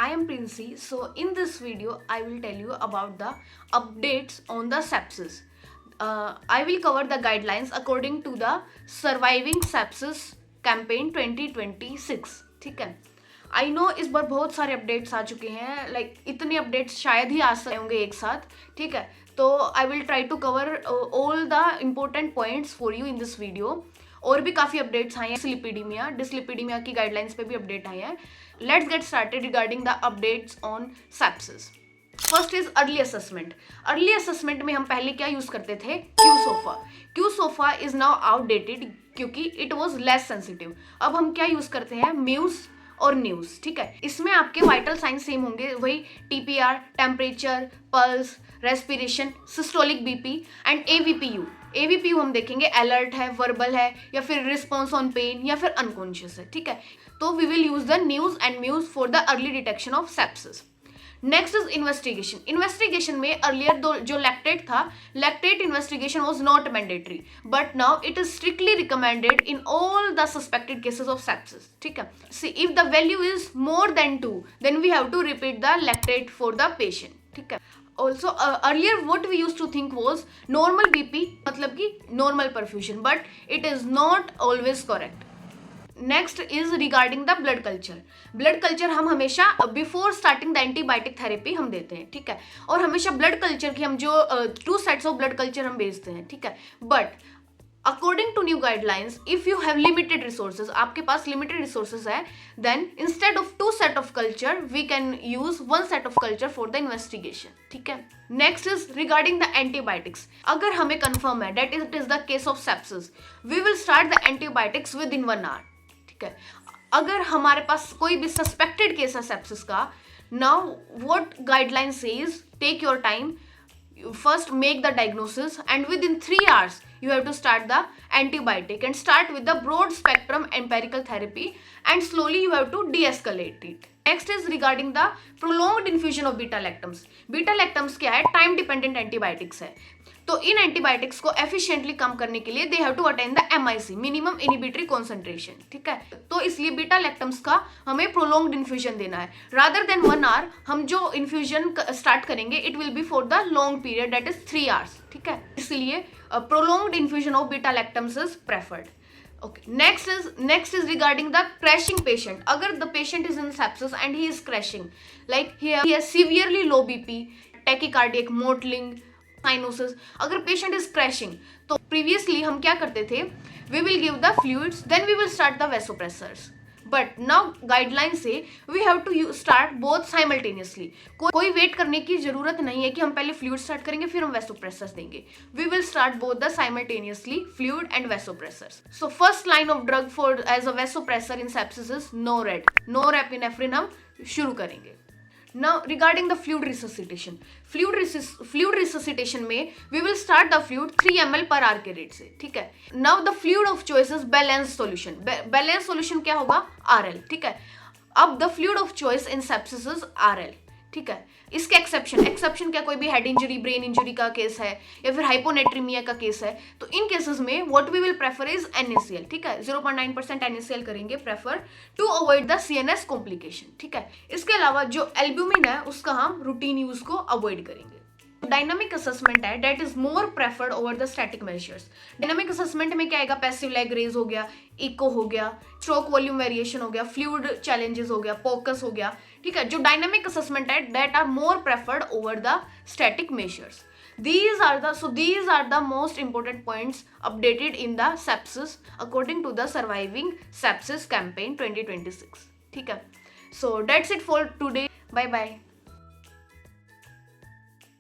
I am Princey. So in this video, I will tell you about the updates on the sepsis. I will cover the guidelines according to the Surviving Sepsis Campaign 2026. ठीक है. I know इस बार बहुत सारे updates आ चुके हैं, like इतने updates शायद ही आ सकते होंगे एक साथ. ठीक है, तो I will try to cover all the important points for you in this video. और भी काफ़ी अपडेट्स आए हैं. डिसलिपिडीमिया की गाइडलाइंस पे भी अपडेट आए हैं. Let's get started regarding the updates on sepsis. First is early assessment. Early assessment में हम पहले क्या यूज करते थे? क्यूसोफा. क्यूसोफा इज नाउ आउटडेटेड क्योंकि इट वाज लेस सेंसिटिव. अब हम क्या यूज करते हैं? म्यूज और न्यूज. ठीक है, इसमें आपके वाइटल साइंस सेम होंगे, वही TPR, temperature, pulse, respiration, systolic BP and AVPU. AVPU हम देखेंगे अलर्ट है, वर्बल है, या फिर रिस्पॉन्स ऑन पेन, या फिर अनकॉन्शियस है. ठीक है, तो we will use the news and muse for the early detection of sepsis. Next is investigation. Investigation में अर्लियर जो लैक्टेट था, lactate investigation was not mandatory, but now it is strictly recommended in all the suspected cases of sepsis. ठीक है, see if the value is more than 2 then we have to repeat the lactate for the patient. ठीक है, also earlier what we used to think was normal BP मतलब कि normal perfusion, but it is not always correct. Next is regarding the blood culture. Blood culture हम हमेशा before starting the antibiotic therapy हम देते हैं. ठीक है, और हमेशा ब्लड कल्चर की हम जो 2 सेट्स ऑफ ब्लड कल्चर हम भेजते हैं. ठीक है, but according to new guidelines, if you have limited resources, आपके पास लिमिटेड रिसोर्सेज है, then instead of 2 set of culture we can use 1 set of culture for the investigation. ठीक है, next is regarding the antibiotics. अगर हमें confirm है that it is the case of sepsis, we will start the antibiotics within 1 hour. ठीक है, अगर हमारे पास कोई भी सस्पेक्टेड केस है सेप्सिस का, now what guideline says, take your time, first make the diagnosis and within 3 hours you have to start the antibiotic and start with the broad spectrum empirical therapy and slowly you have to de-escalate it. Next is regarding the prolonged infusion of beta lactams. Beta lactams क्या है? Time dependent antibiotics है. तो इन antibiotics को efficiently कम करने के लिए they have to attain the MIC, minimum inhibitory concentration. ठीक है, तो इसलिए बीटा लैक्टम्स का हमें प्रोलॉन्ग्ड इन्फ्यूजन देना है. रादर देन 1 आवर हम जो इन्फ्यूजन स्टार्ट करेंगे it will be for the long period, that is 3 hours. ठीक है, इसलिए prolonged infusion of beta lactams is preferred. Okay, next is regarding the crashing patient. अगर the patient is in sepsis and he is crashing, like he has severely low BP, tachycardic, mottling, cyanosis, अगर patient is crashing, तो previously हम क्या करते थे? We will give the fluids, then we will start the vasopressors. But now guideline से we have to start both simultaneously. कोई wait करने की जरूरत नहीं है कि हम पहले फ्लूइड स्टार्ट करेंगे फिर हम वेसोप्रेसर्स देंगे. We will start both the simultaneously, fluid and vasopressors. So first line of drug for as a vasopressor in sepsis is norepinephrine हम शुरू करेंगे. Now regarding the fluid resuscitation, fluid resuscitation में we will start the fluid 3 ml per hour के rate से. ठीक है, now the fluid of choice is balanced solution. Balanced solution क्या होगा? RL. ठीक है, अब the fluid of choice in sepsis is RL. ठीक है, इसके एक्सेप्शन क्या? कोई भी हेड इंजरी, ब्रेन इंजरी का केस है, या फिर हाइपोनेट्रीमिया का केस है, तो इन केसेस में what we will prefer is NaCl. ठीक है, 0.9% NaCl करेंगे prefer to avoid the CNS complication. ठीक है, इसके अलावा जो एल्ब्यूमिन है उसका हम रूटीन यूज को अवॉइड करेंगे. डायनामिक असेसमेंट है that is more preferred over the static measures. Dynamic assessment में क्या आएगा? पैसिव लेग रेज हो गया, इको हो गया, स्ट्रोक वॉल्यूम वेरिएशन हो गया, फ्लूइड चैलेंजेस हो गया, फोकस हो गया. ठीक है, जो डायनामिक असेसमेंट है that are more preferred over the static measures. These are the most important points updated in the sepsis according to the Surviving Sepsis Campaign 2026. ठीक है, so that's it for today. Bye bye.